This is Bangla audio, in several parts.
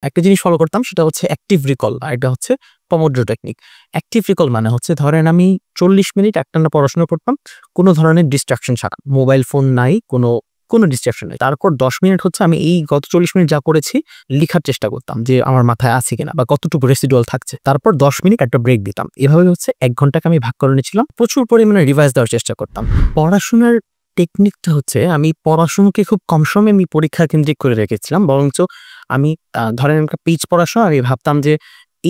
একটা জিনিস ফলো করতাম সেটা হচ্ছে অ্যাক্টিভ রিকল আর এটা হচ্ছে পমোডোরো টেকনিক। অ্যাক্টিভ রিকল মানে হচ্ছে ধরেন আমি 40 মিনিট একটানা পড়াশোনা করতাম কোনো ধরনের ডিস্ট্রাকশন ছাড়া। মোবাইল ফোন নাই, কোনো ডিস্ট্রাকশন নাই। তারপর 10 মিনিট হচ্ছে আমি এই গত 40 মিনিট যা করেছি লিখার চেষ্টা করতাম যে আমার মাথায় আছে কিনা বা কতটুকু রেসিডুয়াল থাকছে। তারপর 10 মিনিট একটা ব্রেক দিতাম। এভাবে হচ্ছে 1 ঘন্টাকে আমি ভাগ করে নিয়েছিলাম। প্রচুর পরিমাণে রিভাইজ দেওয়ার চেষ্টা করতাম। পড়াশোনার টেকনিকটা হচ্ছে আমি পড়াশোনাকে খুব কম সময়ে আমি পরীক্ষা কেন্দ্রিক করে রেখেছিলাম। বরঞ্চ আমি ধরেন একটা পেজ পড়ার সময় আমি ভাবতাম যে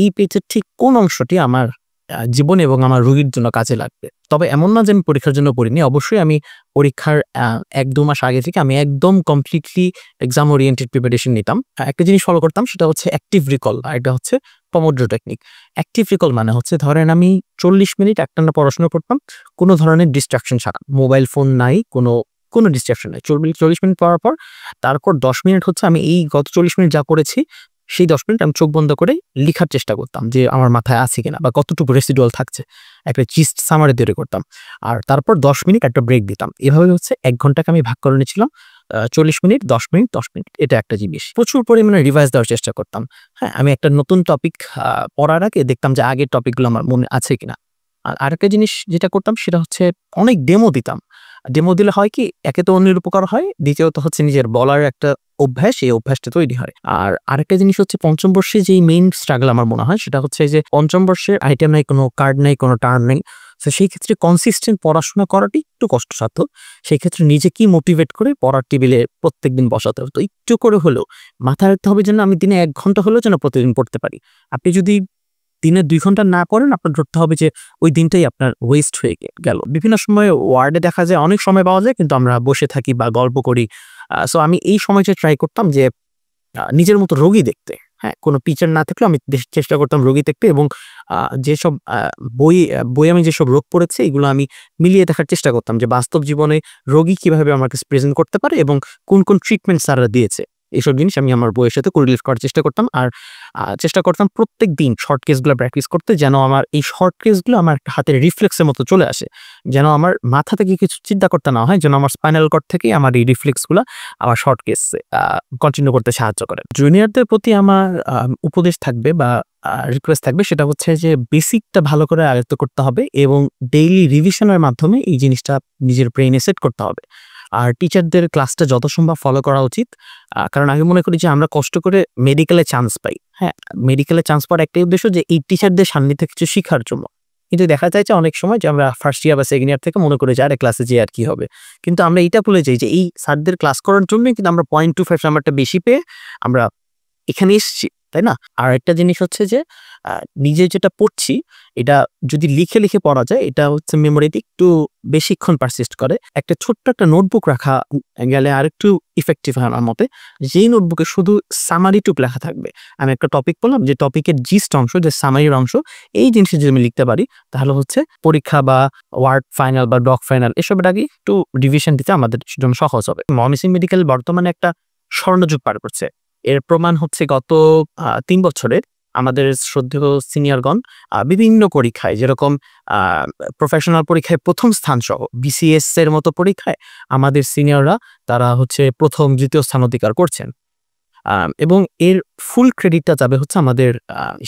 এই পেজের ঠিক কোন অংশটি আমার জীবনে এবং আমার রোগীর জন্য কাজে লাগবে। তবে এমন না যে আমি পরীক্ষার জন্য পড়িনি। অবশ্যই আমি পরীক্ষার ১-২ মাস আগে থেকে আমি একদম কমপ্লিটলি এক্সাম ওরিয়েন্টেড প্রিপারেশন নিতাম। একটা জিনিস ফলো করতাম সেটা হচ্ছে অ্যাক্টিভ রিকল আর এটা হচ্ছে পমোডোরো টেকনিক। অ্যাক্টিভ রিকল মানে হচ্ছে ধরেন আমি 40 মিনিট একটানা পড়াশোনা করতাম কোনো ধরনের ডিস্ট্রাকশন ছাড়া। মোবাইল ফোন নাই, কোনো ডিস্ট্রাকশন নাই। 40 মিনিট পড়ার পর তারপর 10 মিনিট হচ্ছে আমি এই গত 40 মিনিট যা করেছি সেই 10 মিনিট আমি চোখ বন্ধ করে লিখার চেষ্টা করতাম যে আমার মাথায় আছে কিনা বা কতটুকু রেসিডুয়াল থাকছে। একটা জিস্ট সামারি তৈরি করতাম। আর তারপর 10 মিনিট একটা ব্রেক দিতাম। এভাবে হচ্ছে 1 ঘন্টাকে আমি ভাগ করে নিয়েছিলাম। 40 মিনিট, 10 মিনিট, 10 মিনিট এটা একটা জিনিস। প্রচুর পরিমাণে রিভাইজ দেওয়ার চেষ্টা করতাম। হ্যাঁ, আমি একটা নতুন টপিক পড়ার আগে দেখতাম যে আগের টপিকগুলো আমার মনে আছে কিনা। আর আরেকটা জিনিস যেটা করতাম সেটা হচ্ছে অনেক ডেমো দিতাম। ডেমো দিলে হয় কি, একে তো অন্যের উপকার হয়, দ্বিতীয়ত হচ্ছে নিজের বলার একটা অভ্যাস, এই অভ্যাসটা তৈরি হয়। আর আরেকটা জিনিস হচ্ছে পঞ্চম বর্ষে যেই মেইন স্ট্রাগল আমার মনে হয় সেটা হচ্ছে যে পঞ্চম বর্ষের আইটেম নাই, কোনো কার্ড নাই, কোনো টার্ন নেই। তো সেই ক্ষেত্রে কনসিস্টেন্ট পড়াশোনা করাটি একটু কষ্টসাধ্য। সেই ক্ষেত্রে নিজেকেই মোটিভেট করে পড়ার টেবিলে প্রত্যেকদিন বসাতে হতো। একটু করে হলেও মাথায় রাখতে হবে যেন আমি দিনে 1 ঘন্টা হলেও যেন প্রতিদিন পড়তে পারি। আপনি যদি দিনে 2 ঘন্টা না পড়েন, আপনার ধরতে হবে যে ওই দিনটাই আপনার ওয়েস্ট হয়ে গেল। বিভিন্ন সময় ওয়ার্ডে দেখা যায় অনেক সময় পাওয়া যায় কিন্তু আমরা বসে থাকি বা গল্প করি। সো আমি এই সময়টা ট্রাই করতাম যে নিজের মতো রোগী দেখতে। হ্যাঁ, কোনো টিচার না থাকলেও আমি চেষ্টা করতাম রোগী দেখতে এবং যেসব বই আমি যেসব রোগ পড়েছি এগুলো আমি মিলিয়ে দেখার চেষ্টা করতাম যে বাস্তব জীবনে রোগী কিভাবে আমার কাছে প্রেজেন্ট করতে পারে এবং কোন ট্রিটমেন্ট স্যাররা দিয়েছে। এইসব জিনিস আমি আমার বইয়ের সাথে কোরিলেট করার চেষ্টা করতাম। আর চেষ্টা করতাম প্রত্যেকদিন শর্ট কেসগুলো প্র্যাকটিস করতে, যেন আমার এই শর্ট কেসগুলো আমার একটা হাতের রিফ্লেক্সের মতো চলে আসে। যেন আমার মাথা থেকে কিছু চিন্তা করতে না হয়, যেন আমার স্পাইনাল কর্ড থেকেই আমার এই রিফ্লেক্সগুলো আমার শর্ট কেস কন্টিনিউ করতে সাহায্য করে। জুনিয়রদের প্রতি আমার উপদেশ থাকবে বা রিকোয়েস্ট থাকবে সেটা হচ্ছে যে বেসিকটা ভালো করে আয়ত্ত করতে হবে এবং ডেইলি রিভিশনের মাধ্যমে এই জিনিসটা নিজের ব্রেইনে সেট করতে হবে। আর টিচারদের ক্লাসটা যত সম্ভব ফলো করা উচিত। কারণ আমি মনে করি যে আমরা কষ্ট করে মেডিকেলে চান্স পাই। হ্যাঁ, মেডিকেলে চান্স পাওয়ার একটাই উদ্দেশ্য যে এই টিচারদের সান্নিধ্যে কিছু শিখার জন্য। কিন্তু দেখা যায় যে অনেক সময় যে আমরা ফার্স্ট ইয়ার বা সেকেন্ড ইয়ার থেকে মনে করি যে আরে ক্লাসে যেয়ে আর কি হবে। কিন্তু আমরা এইটা ভুলে যাই যে এই স্যারদের ক্লাস করার জন্যই কিন্তু আমরা 0.25 নাম্বারটা বেশি পেয়ে আমরা এখানে এসছি, তাই না? আর একটা জিনিস হচ্ছে যে নিজে যেটা পড়ছি এটা যদি লিখে পড়া যায় এটা হচ্ছে মেমোরিতে একটু বেশিক্ষণ পারসিস্ট করে। একটা ছোট্ট একটা নোটবুক রাখা গেলে আরেকটু ইফেক্টিভ হয় আমার মতে। যেই নোটবুকে শুধু সামারিটুক লেখা থাকবে। আমি একটা টপিক বললাম, যে টপিকের জিস্ট অংশ, যে সামারির অংশ, এই জিনিসটা যদি আমি লিখতে পারি তাহলে হচ্ছে পরীক্ষা বা ওয়ার্ড ফাইনাল বা ডক ফাইনাল এসবের আগে একটু রিভিশন দিতে আমাদের জন্য সহজ হবে। ময়মনসিংহ মেডিকেল বর্তমানে একটা স্বর্ণযুগ পার করছে। এর প্রমাণ হচ্ছে গত 3 বছরের আমাদের শ্রদ্ধেয় সিনিয়রগণ বিভিন্ন পরীক্ষায়, যেরকম প্রফেশনাল পরীক্ষায় 1ম স্থান সহ বিসিএস এর মতো পরীক্ষায় আমাদের সিনিয়ররা তারা হচ্ছে 1ম, 2য় স্থান অধিকার করছেন। এবং এর ফুল ক্রেডিটটা যাবে হচ্ছে আমাদের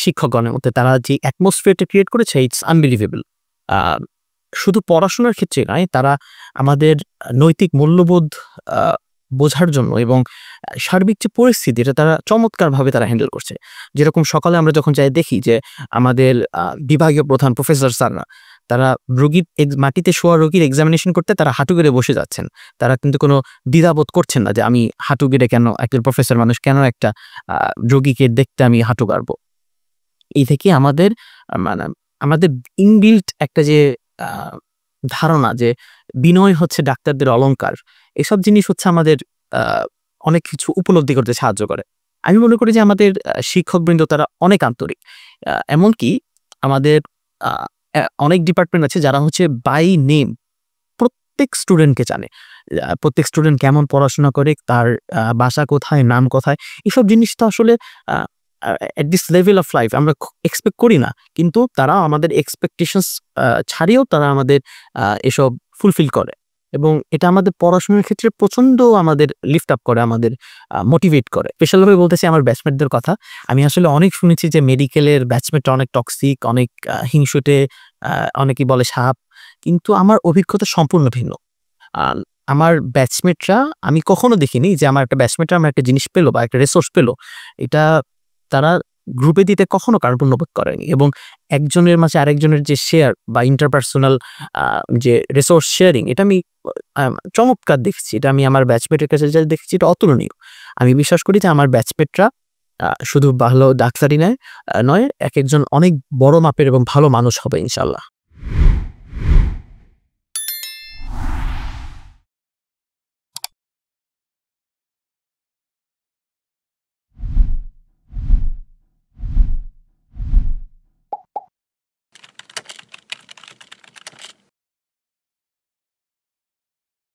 শিক্ষকগণের মধ্যে। তারা যে অ্যাটমসফিয়ারটা ক্রিয়েট করেছে ইটস আনবিলিভেবল। শুধু পড়াশোনার ক্ষেত্রে নয়, তারা আমাদের নৈতিক মূল্যবোধ বোঝার জন্য এবং সার্বিক যে পরিস্থিতি এটা তারা চমৎকারভাবে তারা হ্যান্ডেল করছে। যেরকম সকালে আমরা যখন যাই দেখি যে আমাদের বিভাগীয় প্রধান প্রফেসর স্যাররা তারা রোগীর মাটিতে শোয়া রোগীর এক্সামিনেশন করতে তারা হাঁটু গেড়ে বসে যাচ্ছেন। তারা কিন্তু কোনো দ্বিধাবোধ করছেন না যে আমি হাঁটু গেড়ে কেন, একজন প্রফেসর মানুষ কেন একটা রোগীকে দেখতে আমি হাঁটু গাড়বো। এই থেকে আমাদের মানে আমাদের ইনবিল্ট একটা যে ধারণা যে বিনয় হচ্ছে ডাক্তারদের অলংকার, এসব জিনিস হচ্ছে আমাদের অনেক কিছু উপলব্ধি করতে সাহায্য করে। আমি মনে করি যে আমাদের শিক্ষকবৃন্দ তারা অনেক আন্তরিক। এমনকি আমাদের অনেক ডিপার্টমেন্ট আছে যারা হচ্ছে বাই নেম প্রত্যেক স্টুডেন্টকে জানে। প্রত্যেক স্টুডেন্ট কেমন পড়াশোনা করে, তার বাসা কোথায়, নাম কোথায়, এসব জিনিস তো আসলে at this level of life আমরা এক্সপেক্ট করি না। কিন্তু তারা আমাদের এক্সপেকটেশনস ছাড়িয়েও তারা আমাদের এসব ফুলফিল করে। এবং এটা আমাদের পড়াশোনার ক্ষেত্রে প্রচন্ড আমাদের লিফট আপ করে, আমাদের মোটিভেট করে। স্পেশালভাবে বলতেছি আমার ব্যাচমেটদের কথা। আমি আসলে অনেক শুনেছি যে মেডিকেলের ব্যাচমেটরা অনেক টক্সিক, অনেক হিংসুটে, অনেকেই বলে সাপ। কিন্তু আমার অভিজ্ঞতা সম্পূর্ণ ভিন্ন। আ আমার ব্যাচমেটরা, আমি কখনো দেখিনি যে আমার একটা ব্যাচমেটরা আমার একটা জিনিস পেল বা একটা রিসোর্স পেল, এটা তারা গ্রুপে দিতে কখনো কার্পণ্যবোধ করেনি। এবং একজনের মাঝে আরেকজনের যে শেয়ার বা ইন্টারপার্সোনাল আ যে রিসোর্স শেয়ারিং, এটা আমি আ চমৎকার দেখেছি। এটা আমি আমার ব্যাচমেটের কাছে যা দেখেছি এটা অতুলনীয়। আমি বিশ্বাস করি যে আমার ব্যাচমেটরা শুধু ভালো ডাক্তারই নয়, একেকজন অনেক বড় মাপের এবং ভালো মানুষ হবে ইনশাআল্লাহ।